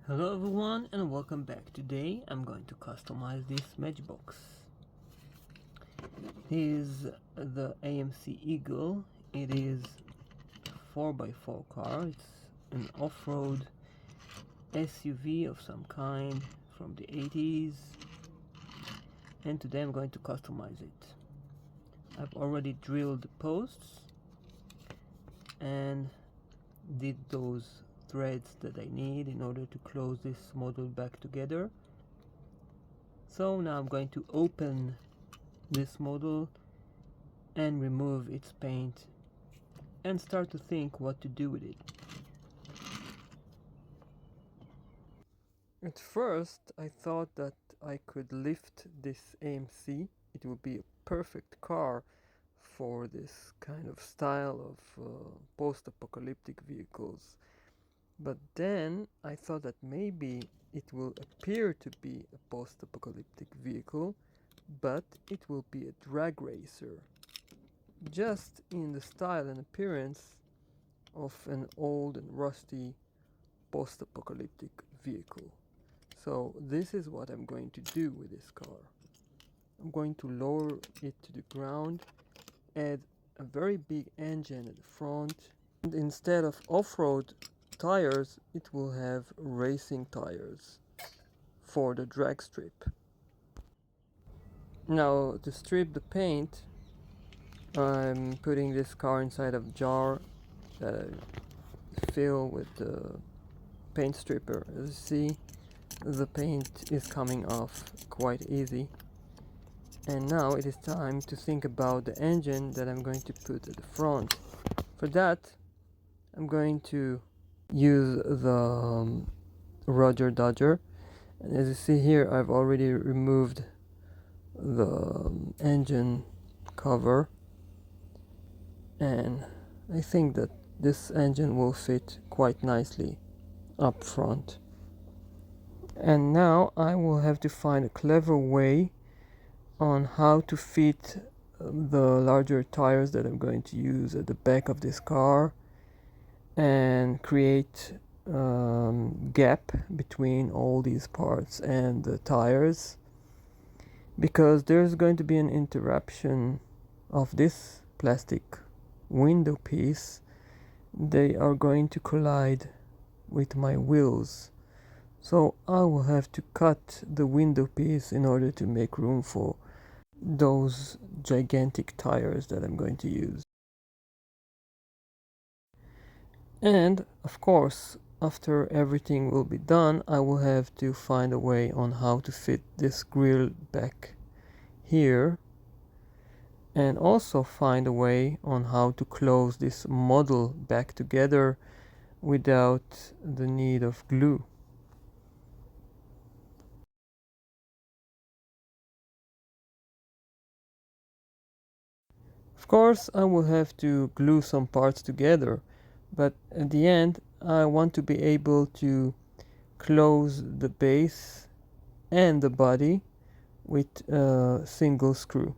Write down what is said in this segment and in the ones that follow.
Hello everyone and welcome back. Today I'm going to customize this Matchbox. Here's the AMC Eagle. It is a 4x4 car. It's an off-road SUV of some kind from the 80s, and today I'm going to customize it. I've already drilled the posts and did those threads that I need in order to close this model back together. So now I'm going to open this model and remove its paint and start to think what to do with it. At first I thought that I could lift this AMC. It would be a perfect car for this kind of style of post-apocalyptic vehicles. But then I thought that maybe it will appear to be a post-apocalyptic vehicle, but it will be a drag racer, just in the style and appearance of an old and rusty post-apocalyptic vehicle. So this is what I'm going to do with this car. I'm going to lower it to the ground, add a very big engine at the front, and instead of off-road tires, it will have racing tires for the drag strip. Now to strip the paint, I'm putting this car inside of a jar that I fill with the paint stripper. As you see, the paint is coming off quite easy. And now it is time to think about the engine that I'm going to put at the front. For that, I'm going to use the Roger Dodger, and as you see here, I've already removed the engine cover, and I think that this engine will fit quite nicely up front. And now I will have to find a clever way on how to fit the larger tires that I'm going to use at the back of this car and create gap between all these parts and the tires, because there's going to be an interruption of this plastic window piece. They are going to collide with my wheels, so I will have to cut the window piece in order to make room for those gigantic tires that I'm going to use. And of course, after everything will be done, I will have to find a way on how to fit this grill back here, and also find a way on how to close this model back together without the need of glue. Of course, I will have to glue some parts together, but at the end I want to be able to close the base and the body with a single screw.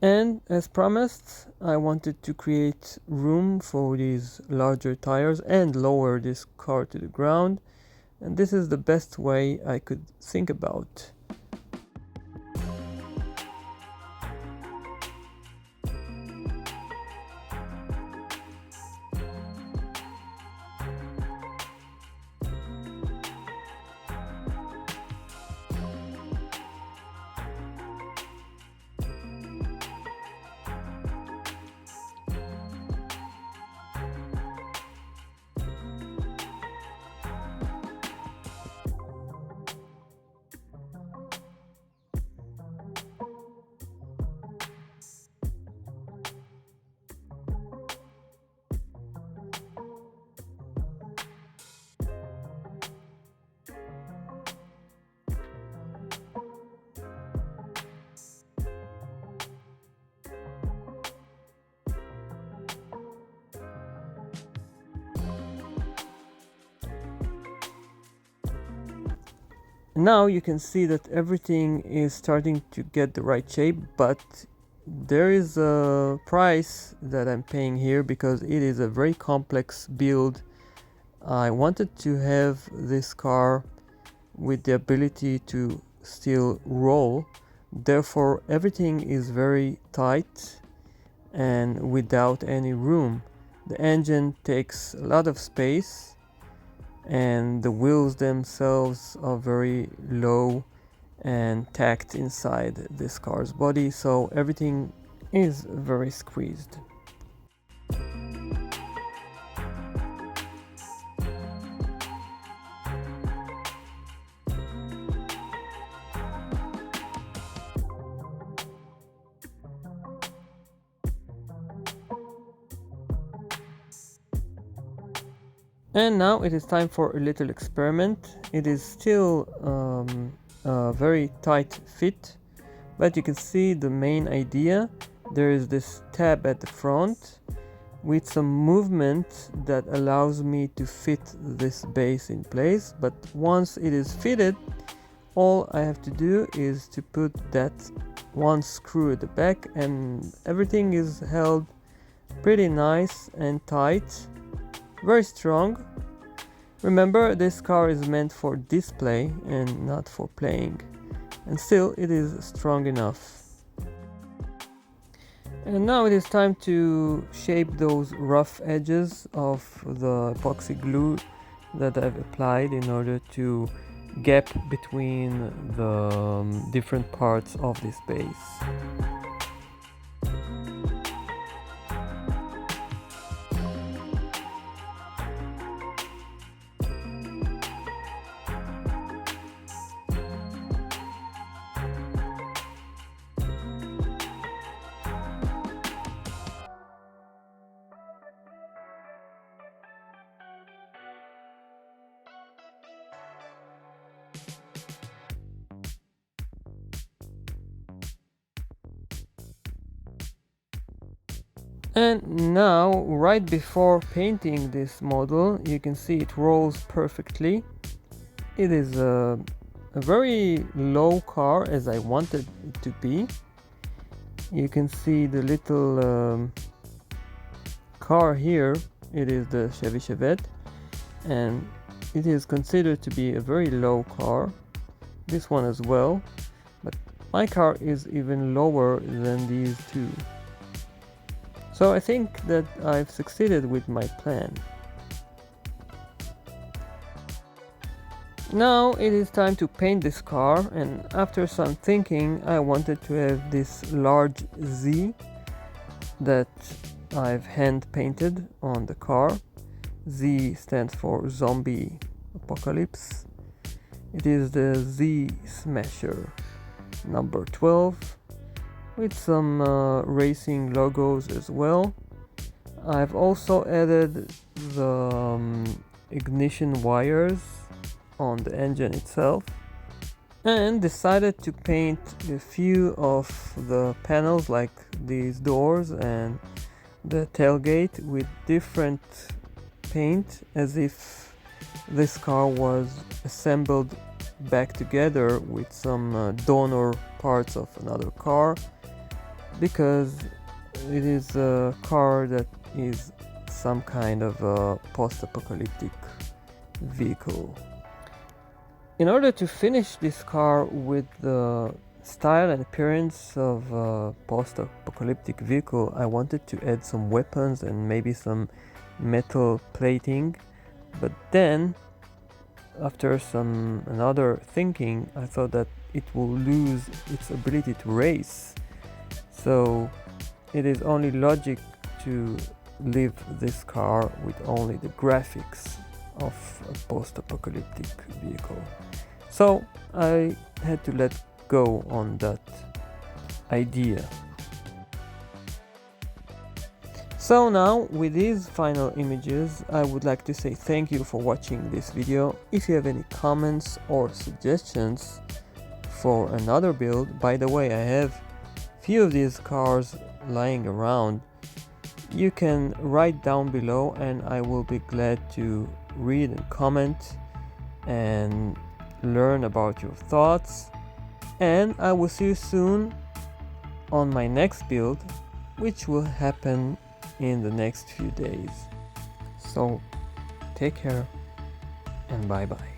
And as promised, I wanted to create room for these larger tires and lower this car to the ground. And this is the best way I could think about. Now you can see that everything is starting to get the right shape, but there is a price that I'm paying here because it is a very complex build. I wanted to have this car with the ability to still roll, therefore everything is very tight and without any room. The engine takes a lot of space and the wheels themselves are very low and tacked inside this car's body, so everything is very squeezed. And now it is time for a little experiment. It is still a very tight fit, but you can see the main idea. There is this tab at the front with some movement that allows me to fit this base in place, but once it is fitted, all I have to do is to put that one screw at the back and everything is held pretty nice and tight, very strong. Remember, this car is meant for display and not for playing, and still it is strong enough. And now it is time to shape those rough edges of the epoxy glue that I've applied in order to gap between the different parts of this base. And now, right before painting this model, you can see it rolls perfectly. It is a very low car as I wanted it to be. You can see the little car here. It is the Chevy Chevette, and it is considered to be a very low car. This one as well, but my car is even lower than these two. So I think that I've succeeded with my plan. Now it is time to paint this car, and after some thinking I wanted to have this large Z that I've hand painted on the car. Z stands for Zombie Apocalypse. It is the Z Smasher number 12 with some racing logos as well. I've also added the ignition wires on the engine itself and decided to paint a few of the panels like these doors and the tailgate with different paint, as if this car was assembled back together with some donor parts of another car. because it is a car that is some kind of a post-apocalyptic vehicle. In order to finish this car with the style and appearance of a post-apocalyptic vehicle, I wanted to add some weapons and maybe some metal plating, but then after some another thinking, I thought that it will lose its ability to race. So it is only logic to leave this car with only the graphics of a post-apocalyptic vehicle. So I had to let go on that idea. So now, with these final images, I would like to say thank you for watching this video. If you have any comments or suggestions for another build, by the way, I have few of these cars lying around, you can write down below and I will be glad to read and comment and learn about your thoughts. And I will see you soon on my next build, which will happen in the next few days. So take care and bye bye.